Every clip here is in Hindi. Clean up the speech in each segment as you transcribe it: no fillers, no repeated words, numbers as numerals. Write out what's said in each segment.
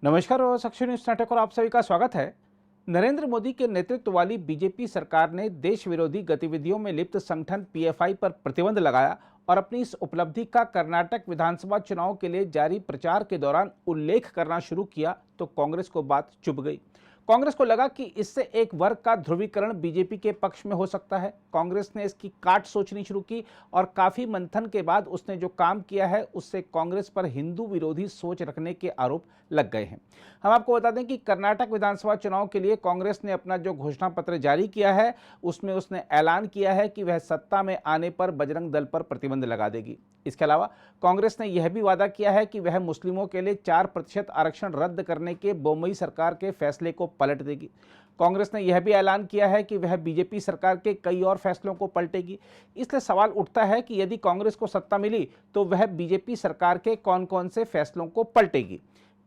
नमस्कार और सक्शन न्यूज नाटक और आप सभी का स्वागत है। नरेंद्र मोदी के नेतृत्व वाली बीजेपी सरकार ने देश विरोधी गतिविधियों में लिप्त संगठन पीएफआई पर प्रतिबंध लगाया और अपनी इस उपलब्धि का कर्नाटक विधानसभा चुनाव के लिए जारी प्रचार के दौरान उल्लेख करना शुरू किया तो कांग्रेस को बात चुभ गई। कांग्रेस को लगा कि इससे एक वर्ग का ध्रुवीकरण बीजेपी के पक्ष में हो सकता है। कांग्रेस ने इसकी काट सोचनी शुरू की और काफी मंथन के बाद उसने जो काम किया है उससे कांग्रेस पर हिंदू विरोधी सोच रखने के आरोप लग गए हैं। हम आपको बता दें कि कर्नाटक विधानसभा चुनाव के लिए कांग्रेस ने अपना जो घोषणा पत्र जारी किया है उसमें उसने ऐलान किया है कि वह सत्ता में आने पर बजरंग दल पर प्रतिबंध लगा देगी। इसके अलावा कांग्रेस ने यह भी वादा किया है कि वह मुस्लिमों के लिए 4% आरक्षण रद्द करने के बोम्मई सरकार के फैसले को पलट देगी। कांग्रेस ने यह भी ऐलान किया है कि वह बीजेपी सरकार के कई और फैसलों को पलटेगी। इसलिए सवाल उठता है कि यदि कांग्रेस को सत्ता मिली तो वह बीजेपी सरकार के कौन कौन से फैसलों को पलटेगी।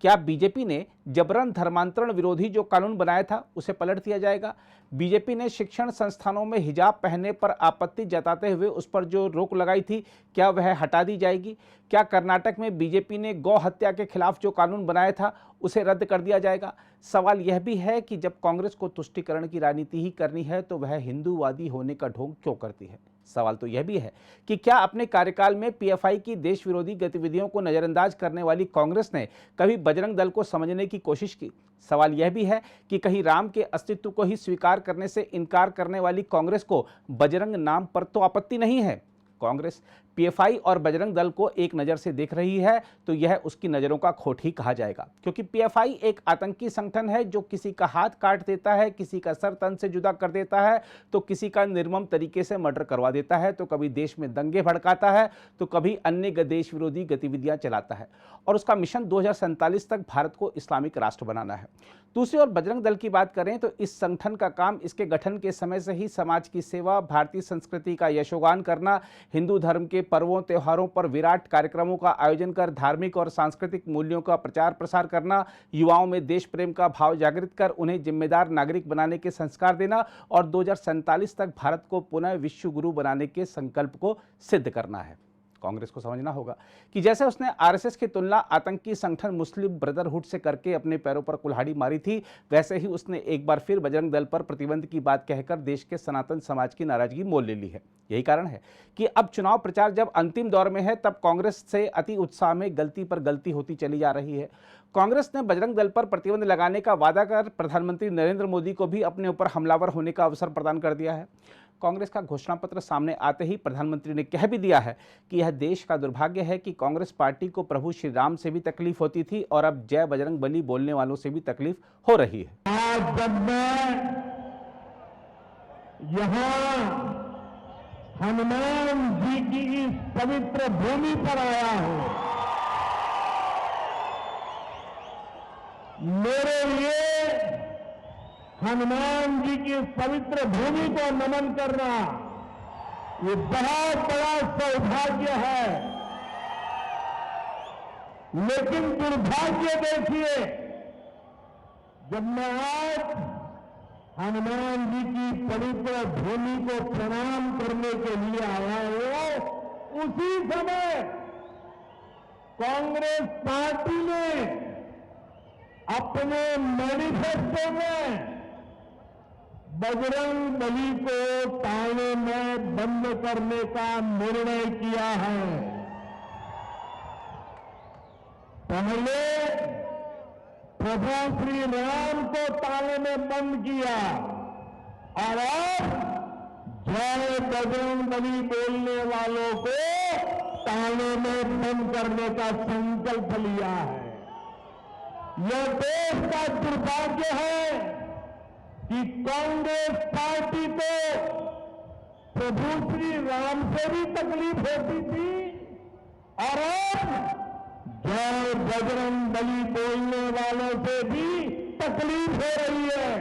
क्या बीजेपी ने जबरन धर्मांतरण विरोधी जो कानून बनाया था उसे पलट दिया जाएगा? बीजेपी ने शिक्षण संस्थानों में हिजाब पहनने पर आपत्ति जताते हुए उस पर जो रोक लगाई थी क्या वह हटा दी जाएगी? क्या कर्नाटक में बीजेपी ने गौ हत्या के खिलाफ जो कानून बनाया था उसे रद्द कर दिया जाएगा? सवाल यह भी है कि जब कांग्रेस को तुष्टीकरण की राजनीति ही करनी है तो वह हिंदूवादी होने का ढोंग क्यों करती है? सवाल तो यह भी है कि क्या अपने कार्यकाल में पीएफआई की देश विरोधी गतिविधियों को नजरअंदाज करने वाली कांग्रेस ने कभी बजरंग दल को समझने की कोशिश की? सवाल यह भी है कि कहीं राम के अस्तित्व को ही स्वीकार करने से इनकार करने वाली कांग्रेस को बजरंग नाम पर तो आपत्ति नहीं है। कांग्रेस पीएफआई और बजरंग दल को एक नज़र से देख रही है तो यह उसकी नज़रों का खोट ही कहा जाएगा, क्योंकि पीएफआई एक आतंकी संगठन है जो किसी का हाथ काट देता है, किसी का सर तन से जुदा कर देता है, तो किसी का निर्मम तरीके से मर्डर करवा देता है, तो कभी देश में दंगे भड़काता है, तो कभी अन्य देश विरोधी गतिविधियां चलाता है और उसका मिशन 2047 तक भारत को इस्लामिक राष्ट्र बनाना है। दूसरी ओर बजरंग दल की बात करें तो इस संगठन का काम इसके गठन के समय से ही समाज की सेवा, भारतीय संस्कृति का यशोगान करना, हिंदू धर्म के पर्वों त्योहारों पर विराट कार्यक्रमों का आयोजन कर धार्मिक और सांस्कृतिक मूल्यों का प्रचार प्रसार करना, युवाओं में देश प्रेम का भाव जागृत कर उन्हें जिम्मेदार नागरिक बनाने के संस्कार देना और 2047 तक भारत को पुनः विश्व गुरु बनाने के संकल्प को सिद्ध करना है। कांग्रेस को समझना होगा कि जैसे उसने आरएसएस की तुलना आतंकी संगठन मुस्लिम ब्रदरहुड से करके अपने पैरों पर कुल्हाड़ी मारी थी, वैसे ही उसने एक बार फिर बजरंग दल पर प्रतिबंध की बात कहकर देश के सनातन समाज की नाराजगी मोल ले ली है। यही कारण है कि अब चुनाव प्रचार जब अंतिम दौर में है तब कांग्रेस से अति उत्साह में गलती पर गलती होती चली जा रही है। कांग्रेस ने बजरंग दल पर प्रतिबंध लगाने का वादा कर प्रधानमंत्री नरेंद्र मोदी को भी अपने ऊपर हमलावर होने का अवसर प्रदान कर दिया है। कांग्रेस का घोषणा पत्र सामने आते ही प्रधानमंत्री ने कह भी दिया है कि यह देश का दुर्भाग्य है कि कांग्रेस पार्टी को प्रभु श्री राम से भी तकलीफ होती थी और अब जय बजरंग बली बोलने वालों से भी तकलीफ हो रही है। आज जब मैं यहाँ हनुमान जी की इस पवित्र भूमि पर आया हूं, मेरे लिए हनुमान जी की पवित्र भूमि को नमन करना ये बहुत बड़ा सौभाग्य है। लेकिन दुर्भाग्य देखिए, जब मैं आज हनुमान जी की पवित्र भूमि को प्रणाम करने के लिए आया हूं, उसी समय कांग्रेस पार्टी ने अपने मैनिफेस्टो में बजरंग बली को ताने में बंद करने का निर्णय किया है। पहले प्रभु श्री राम को ताने में बंद किया और अब जय बजरंग बली बोलने वालों को ताने में बंद करने का संकल्प लिया है। यह देश का दुर्भाग्य है कि कांग्रेस पार्टी को प्रभु श्री राम से भी तकलीफ होती थी और अब जय बजरंग बली बोलने वालों से भी तकलीफ हो रही है।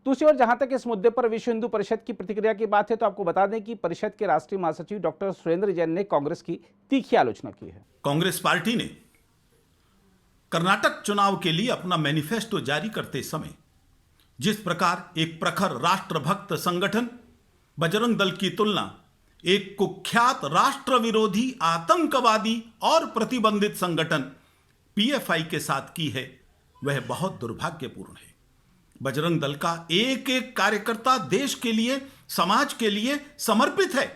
दूसरी ओर जहां तक इस मुद्दे पर विश्व हिंदू परिषद की प्रतिक्रिया की बात है तो आपको बता दें कि परिषद के राष्ट्रीय महासचिव डॉक्टर सुरेंद्र जैन ने कांग्रेस की तीखी आलोचना की है। कांग्रेस पार्टी ने कर्नाटक चुनाव के लिए अपना मैनिफेस्टो जारी करते समय जिस प्रकार एक प्रखर राष्ट्रभक्त संगठन बजरंग दल की तुलना एक कुख्यात राष्ट्र विरोधी आतंकवादी और प्रतिबंधित संगठन पीएफआई के साथ की है वह बहुत दुर्भाग्यपूर्ण है। बजरंग दल का एक एक कार्यकर्ता देश के लिए, समाज के लिए समर्पित है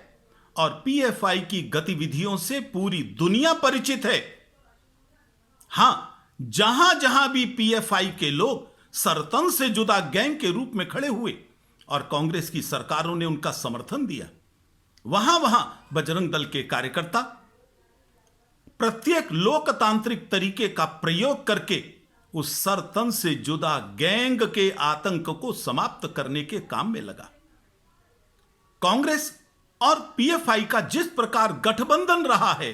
और पीएफआई की गतिविधियों से पूरी दुनिया परिचित है। हां, जहां जहां भी पीएफआई के लोग सरतन से जुदा गैंग के रूप में खड़े हुए और कांग्रेस की सरकारों ने उनका समर्थन दिया, वहां वहां बजरंग दल के कार्यकर्ता प्रत्येक लोकतांत्रिक तरीके का प्रयोग करके उस सरतन से जुदा गैंग के आतंक को समाप्त करने के काम में लगा। कांग्रेस और पीएफआई का जिस प्रकार गठबंधन रहा है,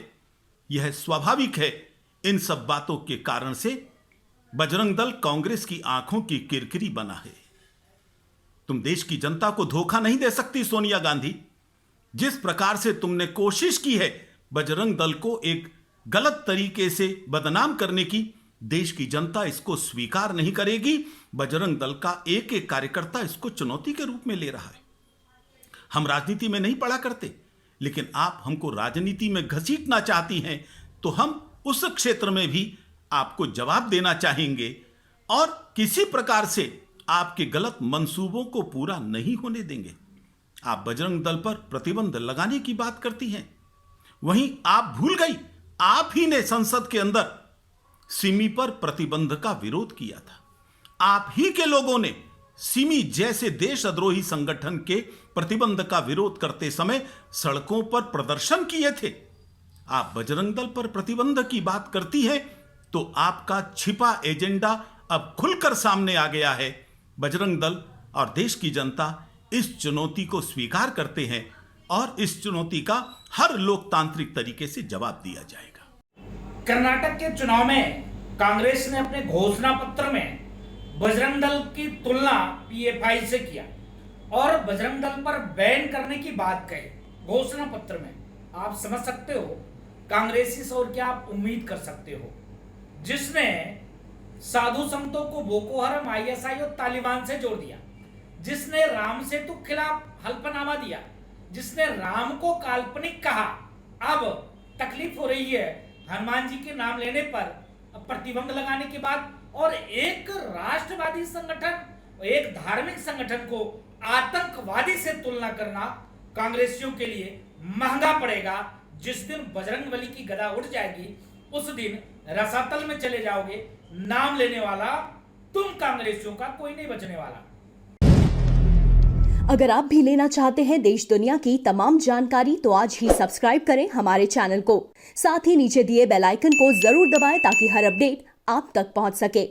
यह स्वाभाविक है। इन सब बातों के कारण से बजरंग दल कांग्रेस की आंखों की किरकिरी बना है। तुम देश की जनता को धोखा नहीं दे सकती सोनिया गांधी। जिस प्रकार से तुमने कोशिश की है बजरंग दल को एक गलत तरीके से बदनाम करने की, देश की जनता इसको स्वीकार नहीं करेगी। बजरंग दल का एक एक कार्यकर्ता इसको चुनौती के रूप में ले रहा है। हम राजनीति में नहीं पढ़ा करते, लेकिन आप हमको राजनीति में घसीटना चाहती हैं, तो हम उस क्षेत्र में भी आपको जवाब देना चाहेंगे और किसी प्रकार से आपके गलत मंसूबों को पूरा नहीं होने देंगे। आप बजरंग दल पर प्रतिबंध लगाने की बात करती हैं, वहीं आप भूल गई, आप ही ने संसद के अंदर सिमी पर प्रतिबंध का विरोध किया था। आप ही के लोगों ने सिमी जैसे देशद्रोही संगठन के प्रतिबंध का विरोध करते समय सड़कों पर प्रदर्शन किए थे। आप बजरंग दल पर प्रतिबंध की बात करती हैं तो आपका छिपा एजेंडा अब खुलकर सामने आ गया है। बजरंग दल और देश की जनता इस चुनौती को स्वीकार करते हैं और इस चुनौती का हर लोकतांत्रिक तरीके से जवाब दिया जाएगा। कर्नाटक के चुनाव में कांग्रेस ने अपने घोषणा पत्र में बजरंग दल की तुलना पीएफआई से किया और बजरंग दल पर बैन करने की बात कही घोषणा पत्र में। आप समझ सकते हो कांग्रेसी से और क्या आप उम्मीद कर सकते हो, जिसने साधु संतों को बोको हराम, आईएसआई और तालिबान से जोड़ दिया, जिसने राम सेतु खिलाफ हल्फनामा दिया, जिसने राम को काल्पनिक कहा। अब तकलीफ हो रही है हनुमान जी के नाम लेने पर प्रतिबंध लगाने के बाद, और एक राष्ट्रवादी संगठन, एक धार्मिक संगठन को आतंकवादी से तुलना करना कांग्रेसियों के लिए महंगा पड़ेगा। जिस दिन बजरंगबली की गदा उठ जाएगी उस दिन रसातल में चले जाओगे। नाम लेने वाला तुम कांग्रेसियों का कोई नहीं बचने वाला। अगर आप भी लेना चाहते हैं देश दुनिया की तमाम जानकारी तो आज ही सब्सक्राइब करें हमारे चैनल को। साथ ही नीचे दिए बेल आइकन को जरूर दबाएं ताकि हर अपडेट आप तक पहुंच सके।